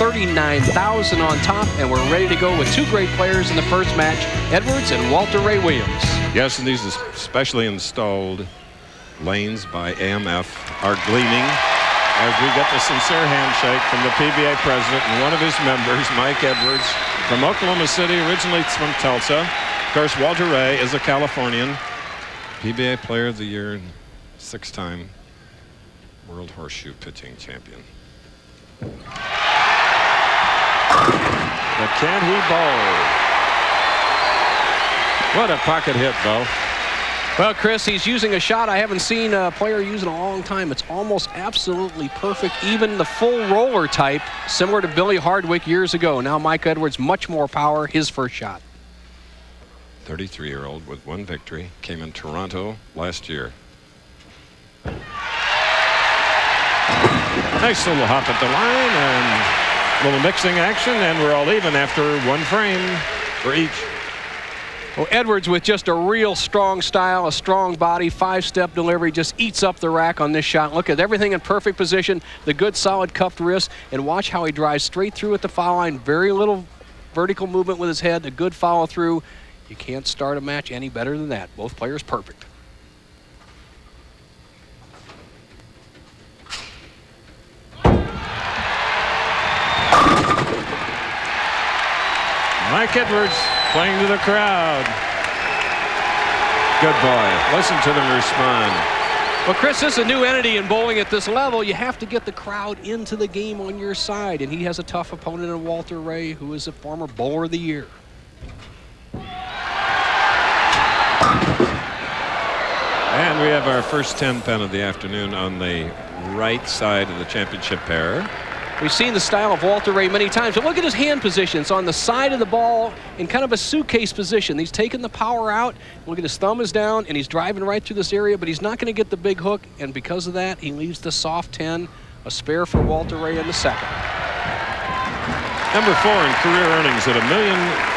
39,000 on top, and we're ready to go with two great players in the first match, Edwards and Walter Ray Williams. Yes, and these specially installed lanes by AMF are gleaming as we get the sincere handshake from the PBA president and one of his members, Mike Edwards, from Oklahoma City, originally from Tulsa. Of course, Walter Ray is a Californian, PBA Player of the Year, and 6-time World Horseshoe Pitching Champion. But can he bowl? What a pocket hit, Bo. Well, Chris, he's using a shot I haven't seen a player use in a long time. It's almost absolutely perfect. Even the full roller type, similar to Billy Hardwick years ago. Now Mike Edwards, much more power, his first shot. 33-year-old with one victory, came in Toronto last year. Nice little hop at the line and a little mixing action, and we're all even after one frame for each. Well, Edwards with just a real strong style, a strong body, 5-step delivery, just eats up the rack on this shot. Look at everything in perfect position, the good solid cupped wrist, and watch how he drives straight through at the foul line. Very little vertical movement with his head, a good follow through. You can't start a match any better than that. Both players perfect. Mike Edwards playing to the crowd. Good boy. Listen to them respond. Well, Chris, this is a new entity in bowling at this level. You have to get the crowd into the game on your side, and he has a tough opponent in Walter Ray, who is a former Bowler of the Year. And we have our first 10 pin of the afternoon on the right side of the championship pair. We've seen the style of Walter Ray many times, but look at his hand positions on the side of the ball in kind of a suitcase position. He's taking the power out. Look at his thumb is down, and he's driving right through this area, but he's not going to get the big hook, and because of that, he leaves the soft 10, a spare for Walter Ray in the second. Number 4 in career earnings at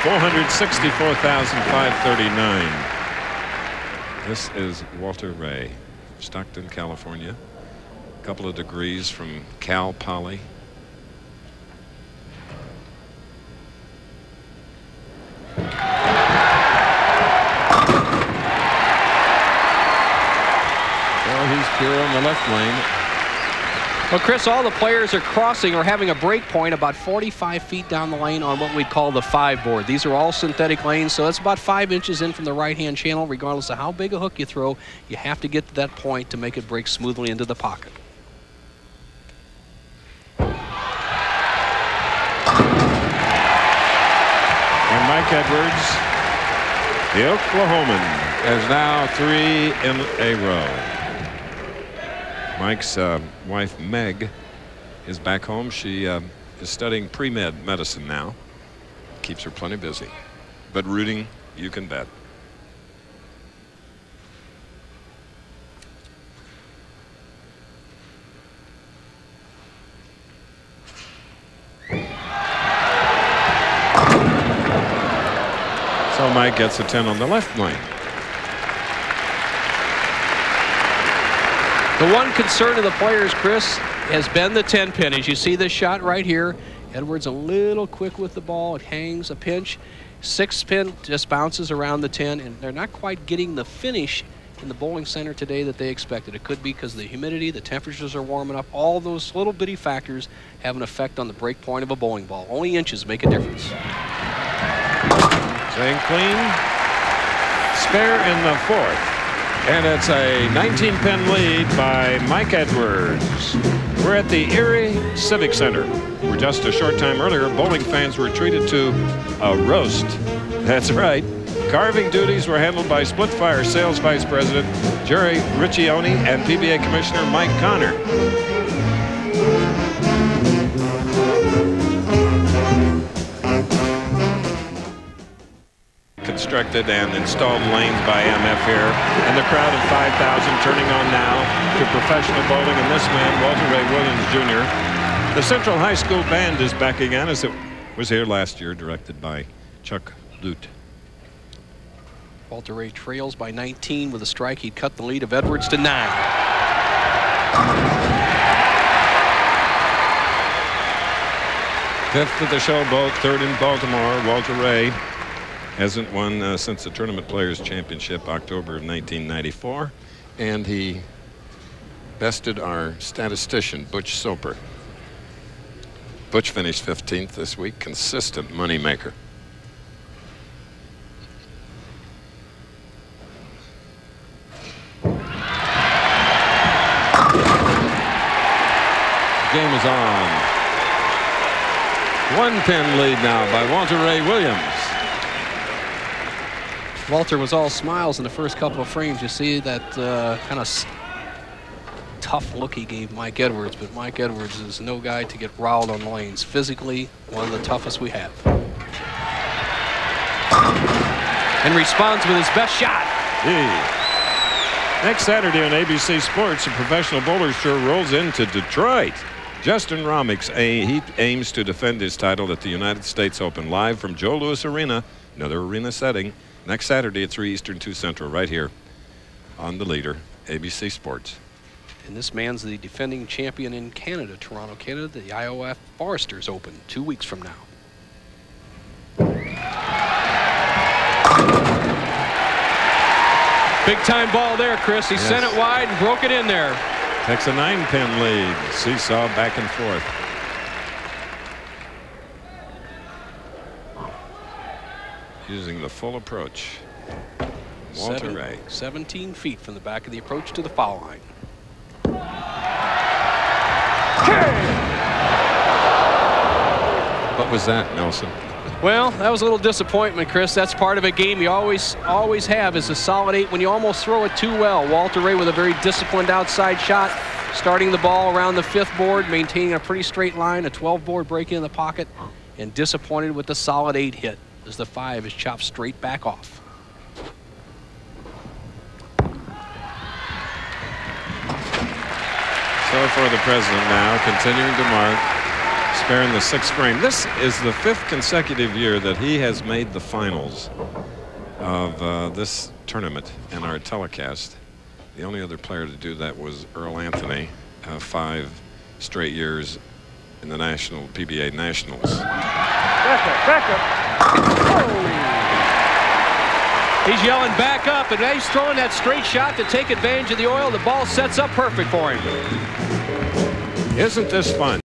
$1,464,539. This is Walter Ray, Stockton, California. A couple of degrees from Cal Poly. Well, he's pure on the left lane. Well, Chris, all the players are crossing or having a break point about 45 feet down the lane on what we'd call the 5 board. These are all synthetic lanes, so that's about 5 inches in from the right-hand channel. Regardless of how big a hook you throw, you have to get to that point to make it break smoothly into the pocket. And Mike Edwards, the Oklahoman, is now 3 in a row. Mike's wife, Meg, is back home. She is studying pre-med medicine now. Keeps her plenty busy. But rooting, you can bet. So Mike gets a 10 on the left lane. The one concern of the players, Chris, has been the 10 pin. As you see this shot right here, Edwards a little quick with the ball. It hangs a pinch. 6 pin just bounces around the 10, and they're not quite getting the finish in the bowling center today that they expected. It could be because of the humidity, the temperatures are warming up. All those little bitty factors have an effect on the break point of a bowling ball. Only inches make a difference. Staying clean. Spare in the 4th. And it's a 19-pin lead by Mike Edwards. We're at the Erie Civic Center, where just a short time earlier, bowling fans were treated to a roast. That's right. Carving duties were handled by Splitfire Sales Vice President Jerry Riccioni and PBA Commissioner Mike Connor. Constructed and installed lanes by MF here, and the crowd of 5,000 turning on now to professional bowling, and this man, Walter Ray Williams Jr. The Central High School Band is back again, as it was here last year, directed by Chuck Lute. Walter Ray trails by 19 with a strike. He'd cut the lead of Edwards to 9. Fifth at the Showboat, third in Baltimore. Walter Ray hasn't won since the Tournament Players Championship, October of 1994. And he bested our statistician, Butch Soper. Butch finished 15th this week, consistent moneymaker. Game is on. 1-pin lead now by Walter Ray Williams. Walter was all smiles in the first couple of frames. You see that kind of tough look he gave Mike Edwards, but Mike Edwards is no guy to get riled on lanes. Physically, one of the toughest we have. And responds with his best shot. Next Saturday on ABC Sports, a professional bowler tour rolls into Detroit. Justin Romix, he aims to defend his title at the United States Open live from Joe Louis Arena, another arena setting, next Saturday at 3 Eastern, 2 Central, right here on the leader, ABC Sports. And this man's the defending champion in Canada, Toronto, Canada, the IOF Foresters Open 2 weeks from now. Big time ball there, Chris. He sent it wide and broke it in there. Takes a 9-pin lead. Seesaw back and forth. Using the full approach. Walter Ray. 17 feet from the back of the approach to the foul line. What was that, Nelson? Well, that was a little disappointment, Chris. That's part of a game you always have is a solid 8 when you almost throw it too well. Walter Ray with a very disciplined outside shot, starting the ball around the 5th board, maintaining a pretty straight line, a 12-board break in the pocket, and disappointed with the solid 8 hit as the 5 is chopped straight back off. So for the president now, continuing to mark, sparing the 6th frame. This is the 5th consecutive year that he has made the finals of this tournament in our telecast. The only other player to do that was Earl Anthony, 5 straight years in the national PBA Nationals. Back up. Oh. He's yelling back up, and he's throwing that straight shot to take advantage of the oil. The ball sets up perfect for him. Isn't this fun?